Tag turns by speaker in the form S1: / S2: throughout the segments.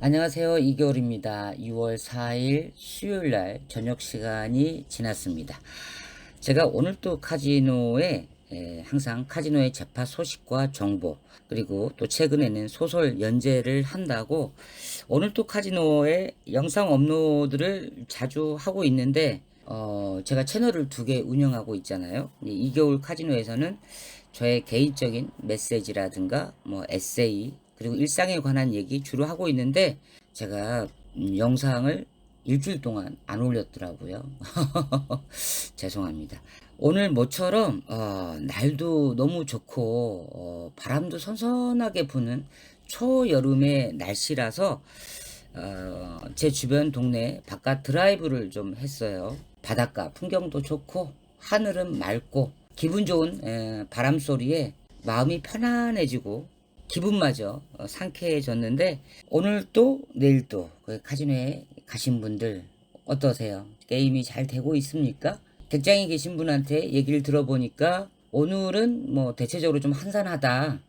S1: 안녕하세요. 이겨울입니다. 6월 4일 수요일 날 저녁 시간이 지났습니다. 제가 오늘 또 카지노에 항상 카지노의 재파 소식과 정보, 그리고 또 최근에는 소설 연재를 한다고 오늘 또 카지노에 영상 업로드를 자주 하고 있는데, 제가 채널을 2개 운영하고 있잖아요. 이겨울 카지노에서는 저의 개인적인 메시지라든가 뭐 에세이, 그리고 일상에 관한 얘기 주로 하고 있는데, 제가 영상을 일주일 동안 안 올렸더라고요. 죄송합니다. 오늘 모처럼 날도 너무 좋고 바람도 선선하게 부는 초여름의 날씨라서 제 주변 동네 바깥 드라이브를 좀 했어요. 바닷가 풍경도 좋고 하늘은 맑고 기분 좋은 바람 소리에 마음이 편안해지고 기분마저 상쾌해졌는데, 오늘 또 내일 또 카지노에 가신 분들 어떠세요? 게임이 잘 되고 있습니까? 객장에 계신 분한테 얘기를 들어보니까 오늘은 뭐 대체적으로 좀 한산하다,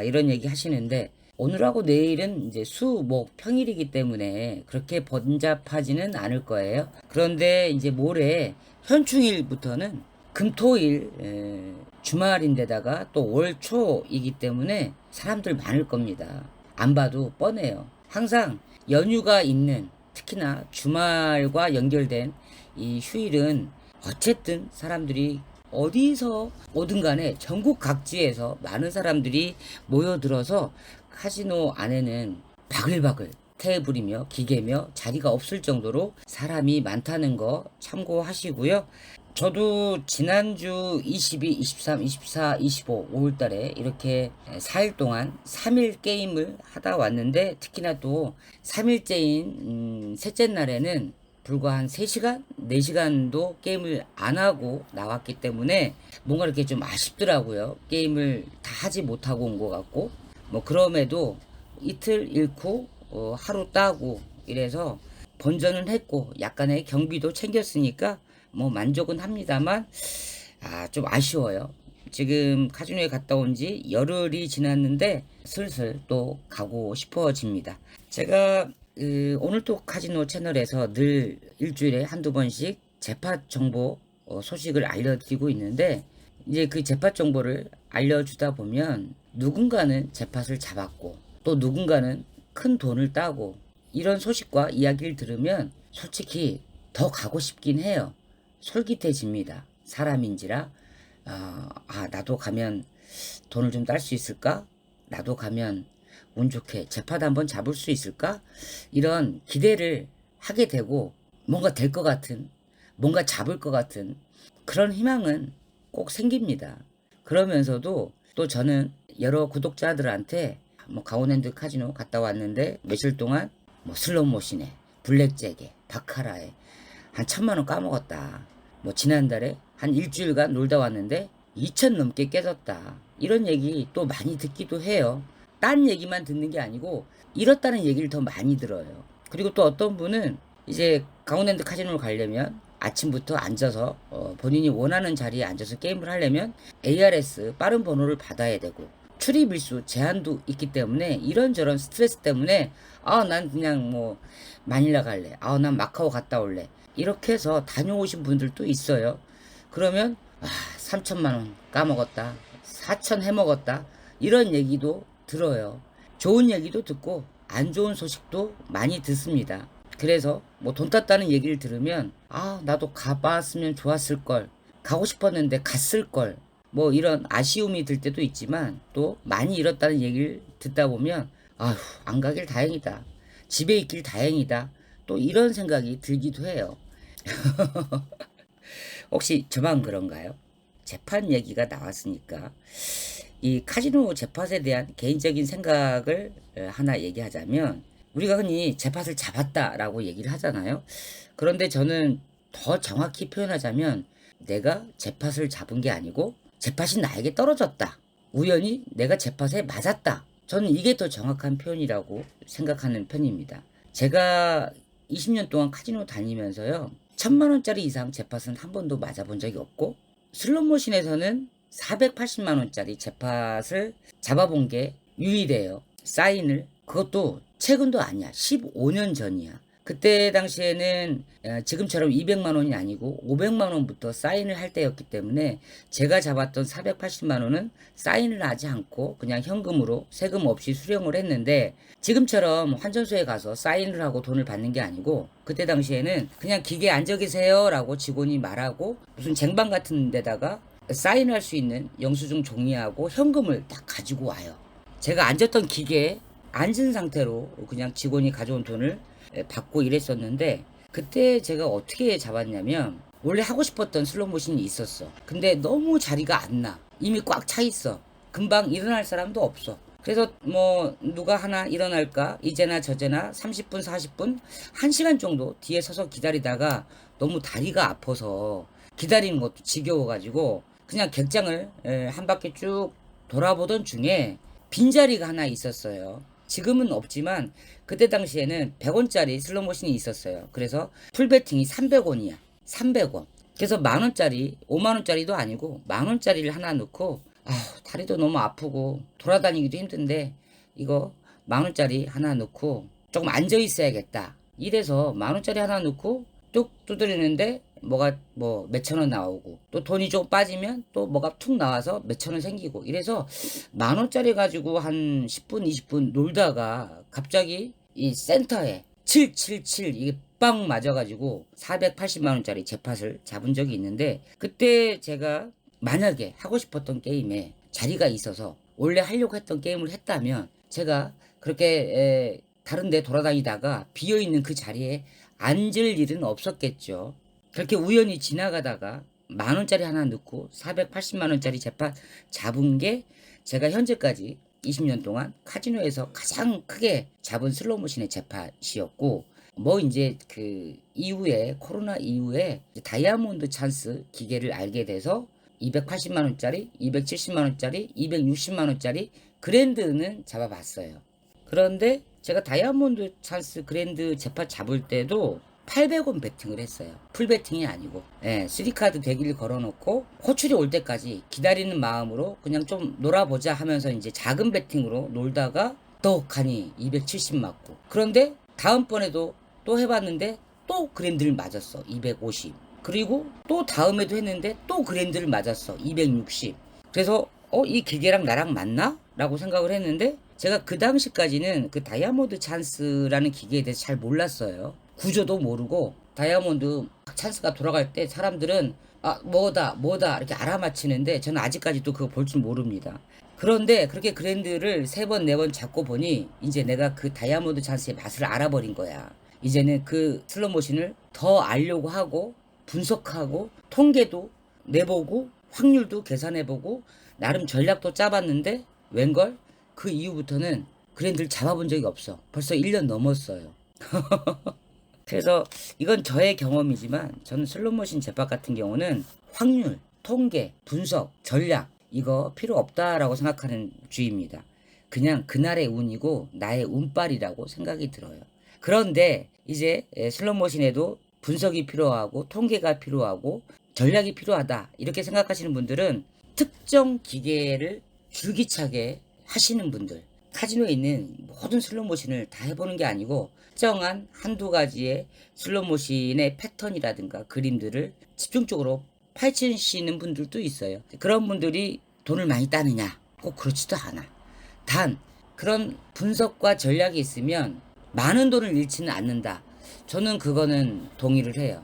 S1: 이런 얘기 하시는데, 오늘하고 내일은 이제 수, 목, 평일이기 때문에 그렇게 번잡하지는 않을 거예요. 그런데 이제 모레 현충일부터는 금토일 주말인데다가 또 월초이기 때문에 사람들 많을 겁니다. 안 봐도 뻔해요. 항상 연휴가 있는, 특히나 주말과 연결된 이 휴일은 어쨌든 사람들이 어디서 오든 간에 전국 각지에서 많은 사람들이 모여들어서 카지노 안에는 바글바글 테이블이며 기계며 자리가 없을 정도로 사람이 많다는 거 참고하시고요. 저도 지난주 22, 23, 24, 25, 5월달에 이렇게 4일 동안 3일 게임을 하다 왔는데, 특히나 또 3일째인 셋째 날에는 불과 한 3시간? 4시간도 게임을 안 하고 나왔기 때문에 뭔가 이렇게 좀 아쉽더라고요. 게임을 다 하지 못하고 온 것 같고, 뭐 그럼에도 이틀 잃고 하루 따고 이래서 본전은 했고 약간의 경비도 챙겼으니까 뭐 만족은 합니다만, 좀 아쉬워요. 지금 카지노에 갔다 온 지 열흘이 지났는데 슬슬 또 가고 싶어집니다. 제가 오늘 또 카지노 채널에서 늘 일주일에 한두 번씩 재팟 정보 소식을 알려드리고 있는데, 이제 그 재팟 정보를 알려주다 보면 누군가는 재팟을 잡았고 또 누군가는 큰 돈을 따고, 이런 소식과 이야기를 들으면 솔직히 더 가고 싶긴 해요. 솔깃해집니다. 사람인지라 나도 가면 돈을 좀 딸 수 있을까? 나도 가면 운 좋게 재파도 한번 잡을 수 있을까? 이런 기대를 하게 되고, 뭔가 될 것 같은, 뭔가 잡을 것 같은 그런 희망은 꼭 생깁니다. 그러면서도 또 저는 여러 구독자들한테 뭐 강원랜드 카지노 갔다 왔는데 며칠 동안 뭐 슬롯머신에, 블랙잭에, 바카라에 한 1,000만 원 까먹었다. 뭐 지난달에 한 일주일간 놀다 왔는데 2천 넘게 깨졌다. 이런 얘기 또 많이 듣기도 해요. 딴 얘기만 듣는 게 아니고 잃었다는 얘기를 더 많이 들어요. 그리고 또 어떤 분은 이제 강원랜드 카지노를 가려면 아침부터 앉아서 본인이 원하는 자리에 앉아서 게임을 하려면 ARS 빠른 번호를 받아야 되고 출입 일수 제한도 있기 때문에 이런저런 스트레스 때문에 난 그냥 뭐 마닐라 갈래, 난 마카오 갔다 올래, 이렇게 해서 다녀오신 분들도 있어요. 그러면 3천만 원 까먹었다, 4천 해먹었다, 이런 얘기도 들어요. 좋은 얘기도 듣고 안 좋은 소식도 많이 듣습니다. 그래서 뭐 돈 땄다는 얘기를 들으면 나도 가봤으면 좋았을 걸, 가고 싶었는데 갔을 걸, 뭐 이런 아쉬움이 들 때도 있지만, 또 많이 잃었다는 얘기를 듣다 보면 아휴, 안 가길 다행이다, 집에 있길 다행이다, 또 이런 생각이 들기도 해요. 혹시 저만 그런가요? 재판 얘기가 나왔으니까 이 카지노 재팟에 대한 개인적인 생각을 하나 얘기하자면, 우리가 흔히 재팟을 잡았다라고 얘기를 하잖아요. 그런데 저는 더 정확히 표현하자면 내가 재팟을 잡은 게 아니고 재팟이 나에게 떨어졌다, 우연히 내가 재팟에 맞았다, 저는 이게 더 정확한 표현이라고 생각하는 편입니다. 제가 20년 동안 카지노 다니면서요, 1,000만 원짜리 이상 재팟은 한 번도 맞아본 적이 없고, 슬롯머신에서는 480만 원짜리 재팟을 잡아본 게 유일해요. 사인을, 그것도 최근도 아니야. 15년 전이야. 그때 당시에는 지금처럼 200만 원이 아니고 500만 원부터 사인을 할 때였기 때문에 제가 잡았던 480만 원은 사인을 하지 않고 그냥 현금으로 세금 없이 수령을 했는데, 지금처럼 환전소에 가서 사인을 하고 돈을 받는 게 아니고 그때 당시에는 그냥 기계에 앉아 계세요 라고 직원이 말하고 무슨 쟁반 같은 데다가 사인할 수 있는 영수증 종이하고 현금을 딱 가지고 와요. 제가 앉았던 기계에 앉은 상태로 그냥 직원이 가져온 돈을 받고 이랬었는데, 그때 제가 어떻게 잡았냐면, 원래 하고 싶었던 슬롯머신이 있었어. 근데 너무 자리가 안 나. 이미 꽉 차 있어. 금방 일어날 사람도 없어. 그래서 뭐 누가 하나 일어날까 이제나 저제나 30분 40분 1시간 정도 뒤에 서서 기다리다가 너무 다리가 아파서 기다리는 것도 지겨워가지고 그냥 객장을 한 바퀴 쭉 돌아보던 중에 빈자리가 하나 있었어요. 지금은 없지만 그때 당시에는 100원짜리 슬롯머신이 있었어요. 그래서 풀베팅이 300원이야. 300원. 그래서 만원짜리, 5만원짜리도 아니고 만원짜리를 하나 넣고, 다리도 너무 아프고 돌아다니기도 힘든데 이거 만원짜리 하나 넣고 조금 앉아 있어야겠다. 이래서 만원짜리 하나 넣고 뚝 두드리는데 뭐가 뭐 몇천 원 나오고, 또 돈이 좀 빠지면 또 뭐가 툭 나와서 몇천 원 생기고, 이래서 만원짜리 가지고 한 10분 20분 놀다가 갑자기 이 센터에 777 이게 빵 맞아가지고 480만 원짜리 잭팟을 잡은 적이 있는데, 그때 제가 만약에 하고 싶었던 게임에 자리가 있어서 원래 하려고 했던 게임을 했다면 제가 그렇게 다른 데 돌아다니다가 비어있는 그 자리에 앉을 일은 없었겠죠. 그렇게 우연히 지나가다가 만원짜리 하나 넣고 480만 원짜리 잭팟 잡은 게 제가 현재까지 20년 동안 카지노에서 가장 크게 잡은 슬롯머신의 잭팟이었고, 뭐 이제 그 이후에 코로나 이후에 다이아몬드 찬스 기계를 알게 돼서 280만 원짜리, 270만 원짜리, 260만 원짜리 그랜드는 잡아봤어요. 그런데 제가 다이아몬드 찬스 그랜드 잭팟 잡을 때도 800원 베팅을 했어요. 풀 베팅이 아니고. 3카드 대기를 걸어놓고 호출이 올 때까지 기다리는 마음으로 그냥 좀 놀아보자 하면서 이제 작은 베팅으로 놀다가 떡하니 270 맞고, 그런데 다음번에도 또 해봤는데 또 그랜드를 맞았어. 250. 그리고 또 다음에도 했는데 또 그랜드를 맞았어. 260. 그래서 이 기계랑 나랑 맞나? 라고 생각을 했는데, 제가 그 당시까지는 그 다이아몬드 찬스라는 기계에 대해서 잘 몰랐어요. 구조도 모르고 다이아몬드 찬스가 돌아갈 때 사람들은 뭐다 이렇게 알아맞히는데 저는 아직까지도 그거 볼 줄 모릅니다. 그런데 그렇게 그랜드를 3번 4번 잡고 보니 이제 내가 그 다이아몬드 찬스의 맛을 알아버린 거야. 이제는 그 슬롯머신을 더 알려고 하고 분석하고 통계도 내보고 확률도 계산해보고 나름 전략도 짜봤는데, 웬걸 그 이후부터는 그랜드를 잡아본 적이 없어. 벌써 1년 넘었어요. 그래서 이건 저의 경험이지만 저는 슬롯머신 잭팟 같은 경우는 확률, 통계, 분석, 전략 이거 필요 없다라고 생각하는 주의입니다. 그냥 그날의 운이고 나의 운빨이라고 생각이 들어요. 그런데 이제 슬롯머신에도 분석이 필요하고 통계가 필요하고 전략이 필요하다 이렇게 생각하시는 분들은 특정 기계를 줄기차게 하시는 분들, 카지노에 있는 모든 슬롯머신을 다 해보는 게 아니고 특정한 한두 가지의 슬롯머신의 패턴이라든가 그림들을 집중적으로 파헤치시는 분들도 있어요. 그런 분들이 돈을 많이 따느냐? 꼭 그렇지도 않아. 단 그런 분석과 전략이 있으면 많은 돈을 잃지는 않는다. 저는 그거는 동의를 해요.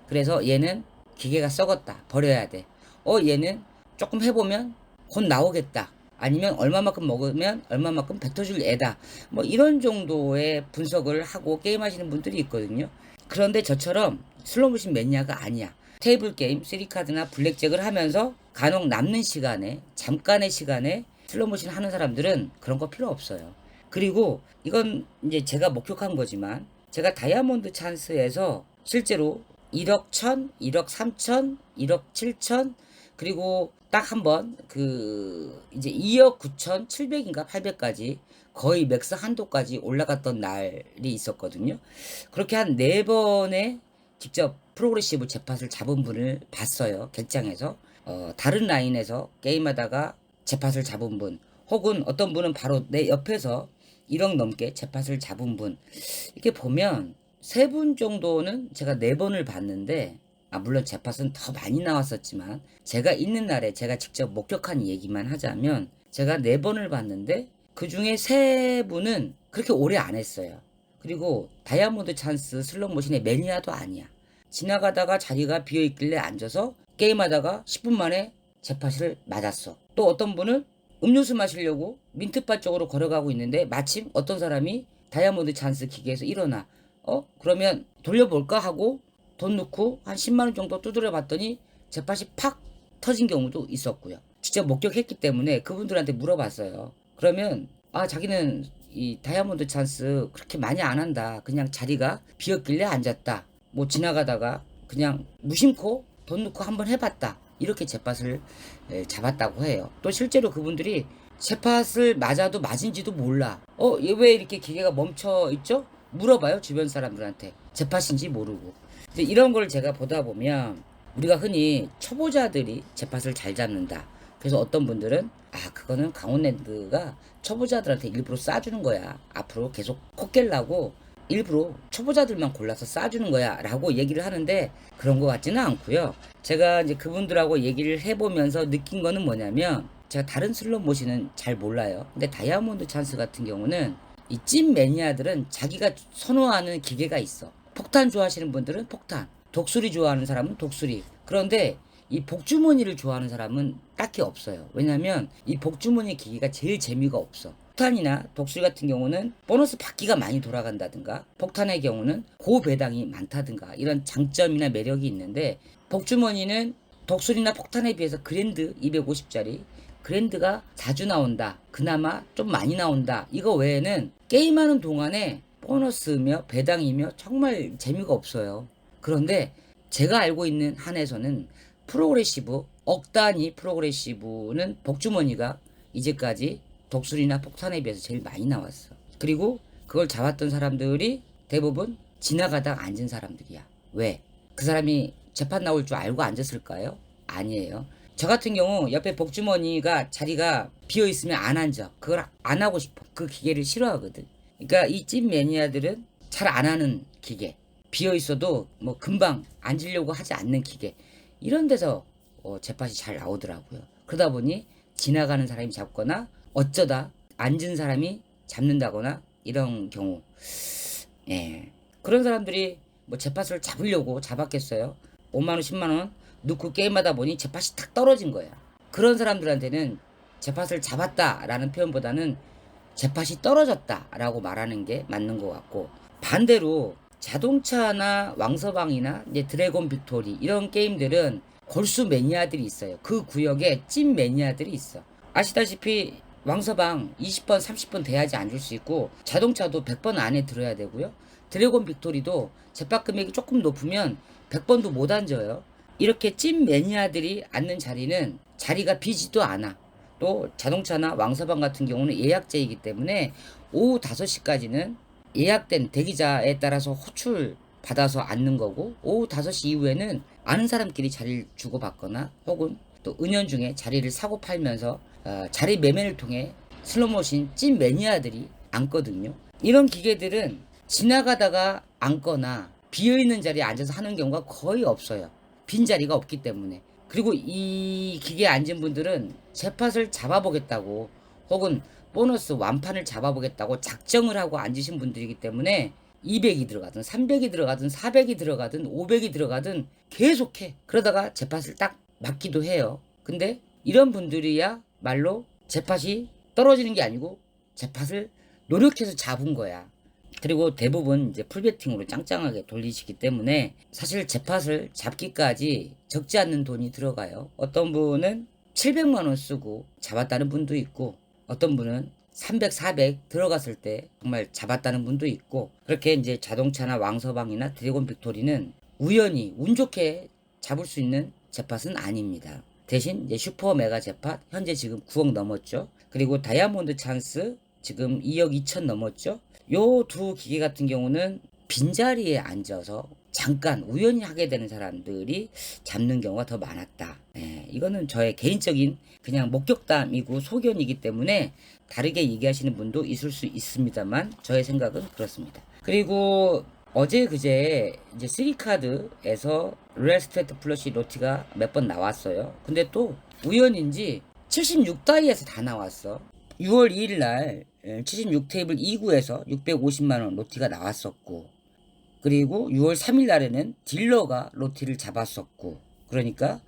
S1: 그래서 얘는 기계가 썩었다. 버려야 돼. 얘는 조금 해보면 곧 나오겠다. 아니면 얼마만큼 먹으면 얼마만큼 뱉어줄 애다. 뭐 이런 정도의 분석을 하고 게임하시는 분들이 있거든요. 그런데 저처럼 슬롯머신 매니아가 아니야. 테이블 게임, 3카드나 블랙잭을 하면서 간혹 남는 시간에 잠깐의 시간에 슬롯머신 하는 사람들은 그런 거 필요 없어요. 그리고 이건 이제 제가 목격한 거지만 제가 다이아몬드 찬스에서 실제로 1억 1000, 1억 3000, 1억 7000 그리고 딱 한 번 그 이제 2억 9700인가 800까지 거의 맥스 한도까지 올라갔던 날이 있었거든요. 그렇게 한 4번의 직접 프로그레시브 잭팟을 잡은 분을 봤어요. 객장에서. 다른 라인에서 게임하다가 잭팟을 잡은 분, 혹은 어떤 분은 바로 내 옆에서 1억 넘게 zet팟을 잡은 분 이렇게 보면 3분 정도는 제가 4번을 봤는데, 물론 zet팟은 더 많이 나왔었지만 제가 있는 날에 제가 직접 목격한 얘기만 하자면 제가 4번을 봤는데 그 중에 3분은 그렇게 오래 안 했어요. 그리고 다이아몬드 찬스 슬롯머신의 매니아도 아니야. 지나가다가 자리가 비어있길래 앉아서 게임하다가 10분 만에 zet팟을 맞았어. 또 어떤 분은 음료수 마시려고 민트바 쪽으로 걸어가고 있는데 마침 어떤 사람이 다이아몬드 찬스 기계에서 일어나. 그러면 돌려볼까 하고 돈 넣고 한 10만원 정도 두드려 봤더니 zet팟이 팍 터진 경우도 있었고요. 직접 목격했기 때문에 그분들한테 물어봤어요. 그러면 자기는 이 다이아몬드 찬스 그렇게 많이 안 한다. 그냥 자리가 비었길래 앉았다. 뭐 지나가다가 그냥 무심코 돈 넣고 한번 해봤다. 이렇게 zet팟을 잡았다고 해요. 또 실제로 그분들이 zet팟을 맞아도 맞은지도 몰라. 얘 왜 이렇게 기계가 멈춰 있죠? 물어봐요, 주변 사람들한테. zet팟인지 모르고. 이제 이런 걸 제가 보다 보면 우리가 흔히 초보자들이 zet팟을 잘 잡는다. 그래서 어떤 분들은 그거는 강원랜드가 초보자들한테 일부러 쏴주는 거야. 앞으로 계속 코 깰라고 일부러 초보자들만 골라서 쏴주는 거야 라고 얘기를 하는데, 그런 것 같지는 않고요. 제가 이제 그분들하고 얘기를 해보면서 느낀 거는 뭐냐면, 제가 다른 슬롯머신은 잘 몰라요. 근데 다이아몬드 찬스 같은 경우는 이 찐 매니아들은 자기가 선호하는 기계가 있어. 폭탄 좋아하시는 분들은 폭탄, 독수리 좋아하는 사람은 독수리. 그런데 이 복주머니를 좋아하는 사람은 딱히 없어요. 왜냐면 이 복주머니 기계가 제일 재미가 없어. 폭탄이나 독수리 같은 경우는 보너스 바퀴가 많이 돌아간다든가, 폭탄의 경우는 고배당이 많다든가 이런 장점이나 매력이 있는데, 복주머니는 독수리나 폭탄에 비해서 그랜드 250짜리 그랜드가 자주 나온다. 그나마 좀 많이 나온다. 이거 외에는 게임하는 동안에 보너스며 배당이며 정말 재미가 없어요. 그런데 제가 알고 있는 한에서는 프로그레시브, 억 단위 프로그레시브는 복주머니가 이제까지 독수리나 폭탄에 비해서 제일 많이 나왔어. 그리고 그걸 잡았던 사람들이 대부분 지나가다가 앉은 사람들이야. 왜? 그 사람이 재판 나올 줄 알고 앉았을까요? 아니에요. 저 같은 경우 옆에 복주머니가 자리가 비어 있으면 안 앉아. 그걸 안 하고 싶어. 그 기계를 싫어하거든. 그러니까 이 찐 매니아들은 잘 안 하는 기계, 비어 있어도 뭐 금방 앉으려고 하지 않는 기계, 이런 데서 zet팟이 잘 나오더라고요. 그러다 보니 지나가는 사람이 잡거나 어쩌다 앉은 사람이 잡는다거나 이런 경우, 그런 사람들이 뭐 zet팟을 잡으려고 잡았겠어요. 5만원 10만원 넣고 게임하다 보니 zet팟이 탁 떨어진 거야. 그런 사람들한테는 zet팟을 잡았다 라는 표현보다는 zet팟이 떨어졌다 라고 말하는 게 맞는 것 같고, 반대로 자동차나 왕서방이나 이제 드래곤 빅토리 이런 게임들은 골수 매니아들이 있어요. 그 구역에 찐 매니아들이 있어. 아시다시피 왕서방 20번 30번 돼야지 앉을 수 있고, 자동차도 100번 안에 들어야 되고요. 드래곤 빅토리도 젯박 금액이 조금 높으면 100번도 못 앉아요. 이렇게 찐 매니아들이 앉는 자리는 자리가 비지도 않아. 또 자동차나 왕서방 같은 경우는 예약제이기 때문에 오후 5시까지는 예약된 대기자에 따라서 호출 받아서 앉는 거고, 오후 5시 이후에는 아는 사람끼리 자리를 주고받거나 혹은 또 은연중에 자리를 사고 팔면서 자리 매매를 통해 슬롯머신 찐 매니아들이 앉거든요. 이런 기계들은 지나가다가 앉거나 비어있는 자리에 앉아서 하는 경우가 거의 없어요. 빈자리가 없기 때문에. 그리고 이 기계에 앉은 분들은 zet팟을 잡아보겠다고 혹은 보너스 완판을 잡아보겠다고 작정을 하고 앉으신 분들이기 때문에 200이 들어가든 300이 들어가든 400이 들어가든 500이 들어가든 계속해. 그러다가 zet팟을 딱 맞기도 해요. 근데 이런 분들이야 말로 zet팟이 떨어지는 게 아니고 zet팟을 노력해서 잡은 거야. 그리고 대부분 이제 풀베팅으로 짱짱하게 돌리시기 때문에 사실 zet팟을 잡기까지 적지 않는 돈이 들어가요. 어떤 분은 700만 원 쓰고 잡았다는 분도 있고, 어떤 분은 300, 400 들어갔을 때 정말 잡았다는 분도 있고, 그렇게 이제 자동차나 왕서방이나 드래곤 빅토리는 우연히 운 좋게 잡을 수 있는 zet팟은 아닙니다. 대신 이제 슈퍼 메가 zet팟 현재 지금 9억 넘었죠. 그리고 다이아몬드 찬스 지금 2억 2천 넘었죠. 요 두 기계 같은 경우는 빈자리에 앉아서 잠깐 우연히 하게 되는 사람들이 잡는 경우가 더 많았다. 이거는 저의 개인적인 그냥 목격담이고 소견이기 때문에 다르게 얘기하시는 분도 있을 수 있습니다만 저의 생각은 그렇습니다. 그리고 어제 그제 이제 3카드에서 리얼 스테이트 플러시 로티가 몇 번 나왔어요. 근데 또 우연인지 76다이에서 다 나왔어. 6월 2일 날 76 테이블 2구에서 650만원 로티가 나왔었고, 그리고 6월 3일 날에는 딜러가 로티를 잡았었고, 그러니까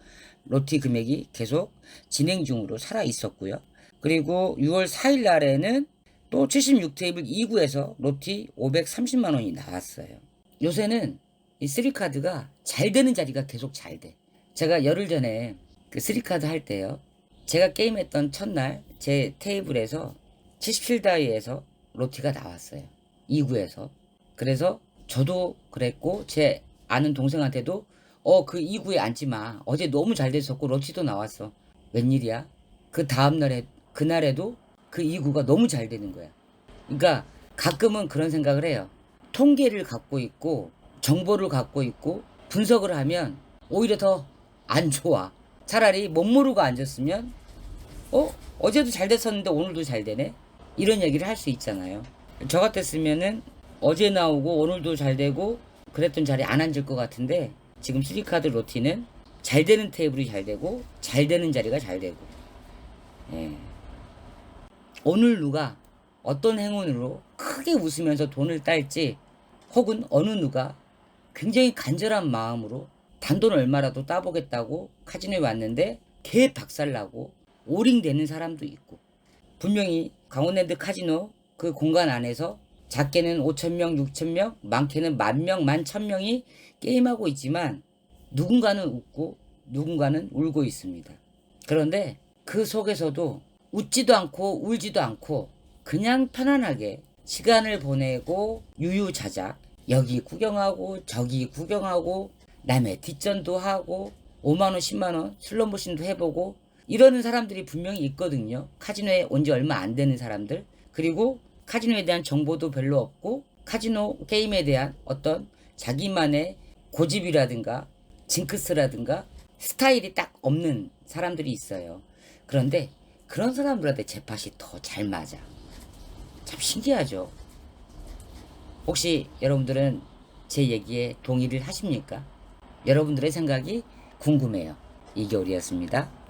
S1: 로티 금액이 계속 진행 중으로 살아 있었고요. 그리고 6월 4일 날에는 또 76 테이블 2구에서 로티 530만원이 나왔어요. 요새는 이 3카드가 잘 되는 자리가 계속 잘 돼. 제가 열흘 전에 그 3카드 할 때요, 제가 게임했던 첫날 제 테이블에서 77다이에서 로티가 나왔어요. 2구에서. 그래서 저도 그랬고 제 아는 동생한테도 그 2구에 앉지 마. 어제 너무 잘 됐었고 로티도 나왔어. 웬일이야? 그 다음날에 그날에도 그 2구가 너무 잘 되는 거야. 그러니까 가끔은 그런 생각을 해요. 통계를 갖고 있고 정보를 갖고 있고 분석을 하면 오히려 더 안 좋아. 차라리 못 모르고 앉았으면 어제도 잘 됐었는데 오늘도 잘 되네? 이런 얘기를 할 수 있잖아요. 저 같았으면은 어제 나오고 오늘도 잘 되고 그랬던 자리에 안 앉을 것 같은데, 지금 3카드 로티는 잘 되는 테이블이 잘 되고 잘 되는 자리가 잘 되고, 예. 오늘 누가 어떤 행운으로 크게 웃으면서 돈을 딸지, 혹은 어느 누가 굉장히 간절한 마음으로 단돈 얼마라도 따보겠다고 카지노에 왔는데 개 박살나고 오링 되는 사람도 있고, 분명히 강원랜드 카지노 그 공간 안에서 작게는 5,000명, 6,000명, 많게는 10,000명, 11,000명이 게임하고 있지만 누군가는 웃고 누군가는 울고 있습니다. 그런데 그 속에서도 웃지도 않고 울지도 않고 그냥 편안하게 시간을 보내고 유유자작 여기 구경하고 저기 구경하고 남의 뒷전도 하고 5만원 10만원 슬롯머신도 해보고 이러는 사람들이 분명히 있거든요. 카지노에 온 지 얼마 안 되는 사람들, 그리고 카지노에 대한 정보도 별로 없고 카지노 게임에 대한 어떤 자기만의 고집이라든가 징크스라든가 스타일이 딱 없는 사람들이 있어요. 그런데 그런 사람들한테 제 팟이 더 잘 맞아. 참 신기하죠. 혹시 여러분들은 제 얘기에 동의를 하십니까? 여러분들의 생각이 궁금해요. 이겨울이었습니다.